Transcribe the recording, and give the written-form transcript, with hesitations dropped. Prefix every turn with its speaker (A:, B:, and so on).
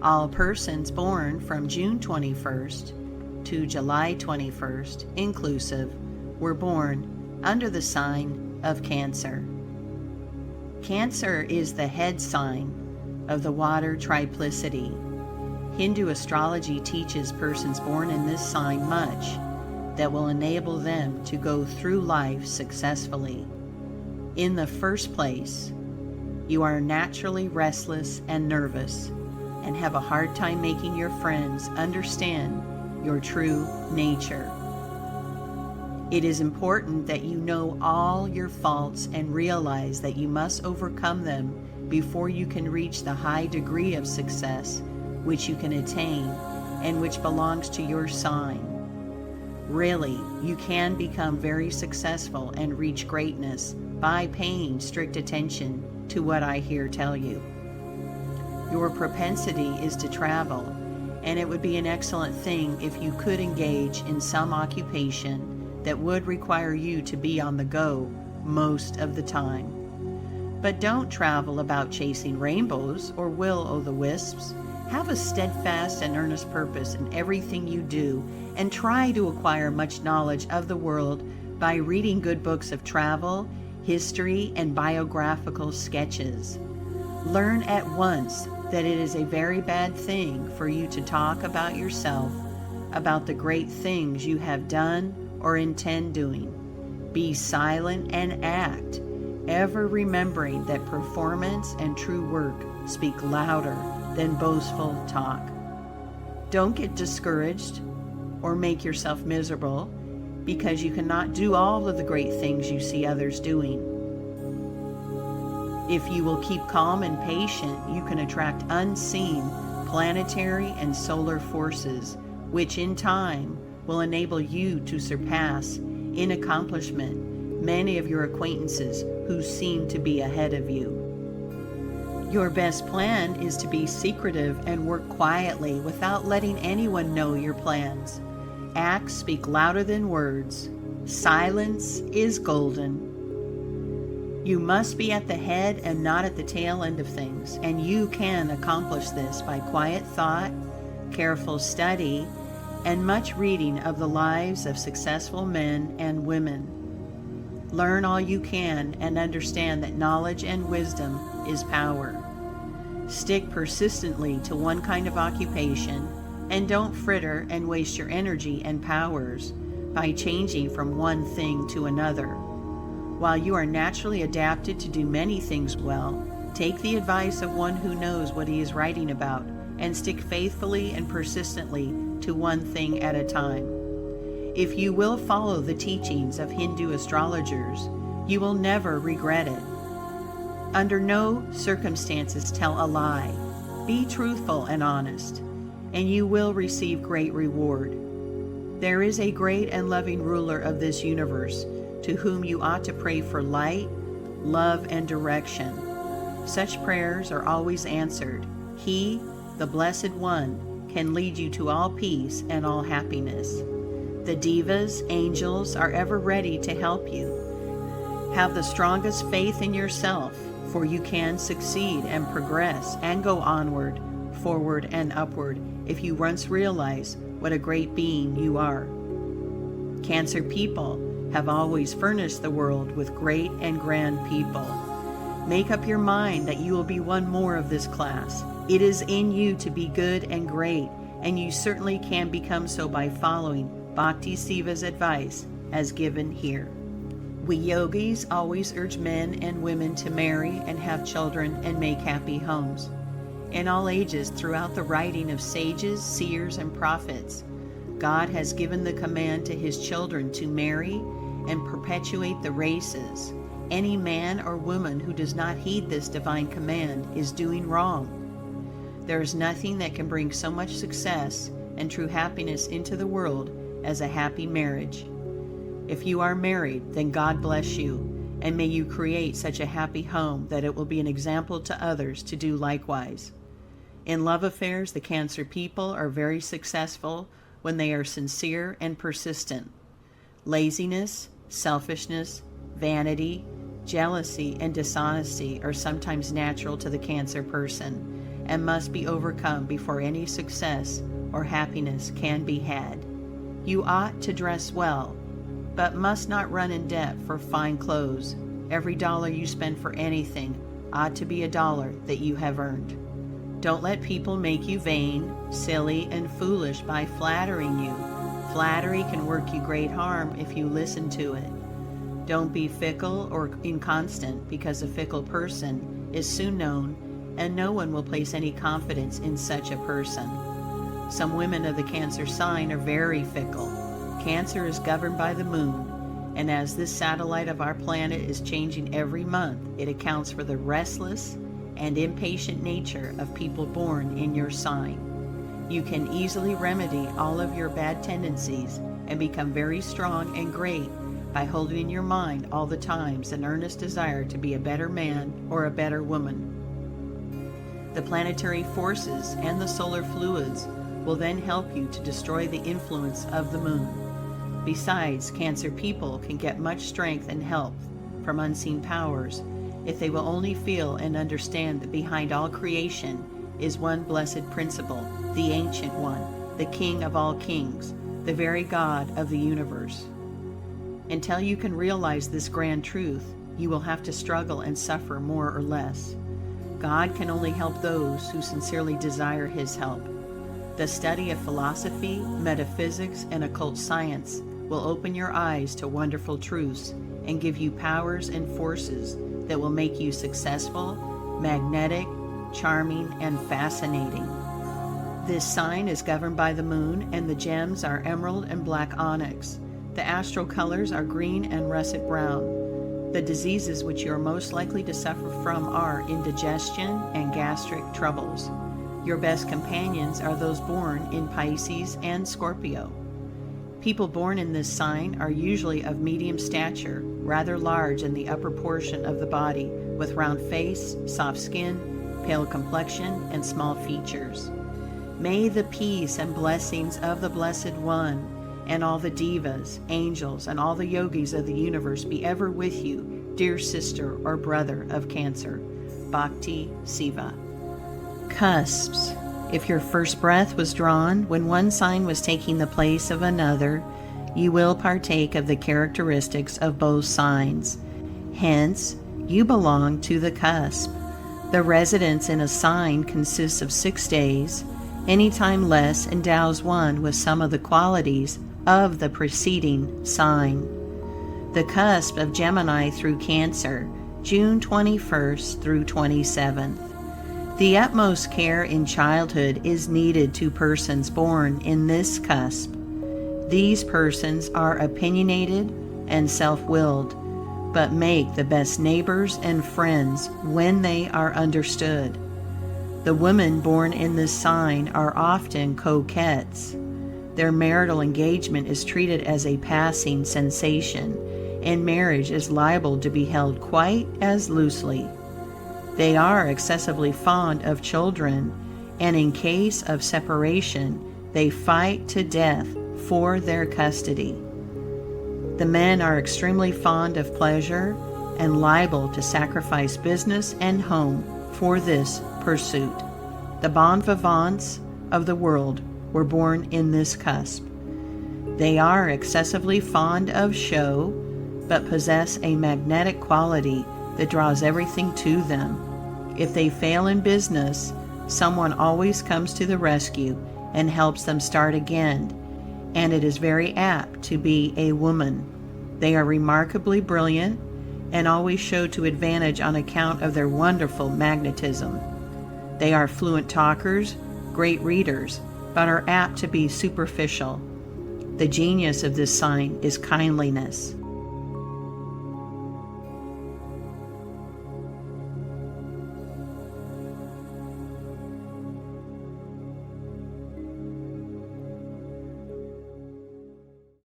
A: All persons born from June 21st to July 21st, inclusive, were born under the sign of Cancer. Cancer is the head sign of the water triplicity. Hindu astrology teaches persons born in this sign much that will enable them to go through life successfully. In the first place, you are naturally restless and nervous and have a hard time making your friends understand your true nature. It is important that you know all your faults and realize that you must overcome them before you can reach the high degree of success which you can attain and which belongs to your sign. Really, you can become very successful and reach greatness by paying strict attention to what I here tell you. Your propensity is to travel, and it would be an excellent thing if you could engage in some occupation that would require you to be on the go most of the time. But don't travel about chasing rainbows or will-o'-the-wisps. Have a steadfast and earnest purpose in everything you do, and try to acquire much knowledge of the world by reading good books of travel, history, and biographical sketches. Learn at once that it is a very bad thing for you to talk about yourself, about the great things you have done or intend doing. Be silent and act, ever remembering that performance and true work speak louder than boastful talk. Don't get discouraged or make yourself miserable because you cannot do all of the great things you see others doing. If you will keep calm and patient, you can attract unseen planetary and solar forces, which in time will enable you to surpass in accomplishment many of your acquaintances who seem to be ahead of you. Your best plan is to be secretive and work quietly without letting anyone know your plans. Acts speak louder than words. Silence is golden. You must be at the head and not at the tail end of things, and you can accomplish this by quiet thought, careful study, and much reading of the lives of successful men and women. Learn all you can and understand that knowledge and wisdom is power. Stick persistently to one kind of occupation, and don't fritter and waste your energy and powers by changing from one thing to another. While you are naturally adapted to do many things well, take the advice of one who knows what he is writing about and stick faithfully and persistently to one thing at a time. If you will follow the teachings of Hindu astrologers, you will never regret it. Under no circumstances tell a lie. Be truthful and honest, and you will receive great reward. There is a great and loving ruler of this universe to whom you ought to pray for light, love, and direction. Such prayers are always answered. He, the Blessed One, can lead you to all peace and all happiness. The devas, angels, are ever ready to help you. Have the strongest faith in yourself, for you can succeed and progress and go onward, forward, and upward if you once realize what a great being you are. Cancer people have always furnished the world with great and grand people. Make up your mind that you will be one more of this class. It is in you to be good and great, and you certainly can become so by following Bhakti Siva's advice as given here. We yogis always urge men and women to marry and have children and make happy homes. In all ages, throughout the writing of sages, seers, and prophets, God has given the command to his children to marry and perpetuate the races. Any man or woman who does not heed this divine command is doing wrong. There is nothing that can bring so much success and true happiness into the world as a happy marriage. If you are married, then God bless you, and may you create such a happy home that it will be an example to others to do likewise. In love affairs, the Cancer people are very successful when they are sincere and persistent. Laziness, selfishness, vanity, jealousy, and dishonesty are sometimes natural to the Cancer person, and must be overcome before any success or happiness can be had. You ought to dress well, but must not run in debt for fine clothes. Every dollar you spend for anything ought to be a dollar that you have earned. Don't let people make you vain, silly, and foolish by flattering you. Flattery can work you great harm if you listen to it. Don't be fickle or inconstant, because a fickle person is soon known, and no one will place any confidence in such a person. Some women of the Cancer sign are very fickle. Cancer is governed by the moon, and as this satellite of our planet is changing every month, it accounts for the restless and impatient nature of people born in your sign. You can easily remedy all of your bad tendencies and become very strong and great by holding in your mind all the times an earnest desire to be a better man or a better woman. The planetary forces and the solar fluids will then help you to destroy the influence of the moon. Besides, Cancer people can get much strength and help from unseen powers if they will only feel and understand that behind all creation is one blessed principle, the Ancient One, the King of all kings, the very God of the universe. Until you can realize this grand truth, you will have to struggle and suffer more or less. God can only help those who sincerely desire His help. The study of philosophy, metaphysics, and occult science will open your eyes to wonderful truths and give you powers and forces that will make you successful, magnetic, charming, and fascinating. This sign is governed by the moon, and the gems are emerald and black onyx. The astral colors are green and russet brown. The diseases which you are most likely to suffer from are indigestion and gastric troubles. Your best companions are those born in Pisces and Scorpio. People born in this sign are usually of medium stature, rather large in the upper portion of the body, with round face, soft skin, pale complexion, and small features. May the peace and blessings of the Blessed One and all the devas, angels, and all the yogis of the universe be ever with you, dear sister or brother of Cancer. Bhakti Siva. Cusps. If your first breath was drawn when one sign was taking the place of another, you will partake of the characteristics of both signs. Hence, you belong to the cusp. The residence in a sign consists of 6 days. Any time less endows one with some of the qualities of the preceding sign. The cusp of Gemini through Cancer, June 21st through 27th. The utmost care in childhood is needed to persons born in this cusp. These persons are opinionated and self-willed, but make the best neighbors and friends when they are understood. The women born in this sign are often coquettes. Their marital engagement is treated as a passing sensation, and marriage is liable to be held quite as loosely. They are excessively fond of children, and in case of separation, they fight to death for their custody. The men are extremely fond of pleasure and liable to sacrifice business and home for this pursuit. The bon vivants of the world were born in this cusp. They are excessively fond of show, but possess a magnetic quality that draws everything to them. If they fail in business, someone always comes to the rescue and helps them start again, and it is very apt to be a woman. They are remarkably brilliant and always show to advantage on account of their wonderful magnetism. They are fluent talkers, great readers, but are apt to be superficial. The genius of this sign is kindliness.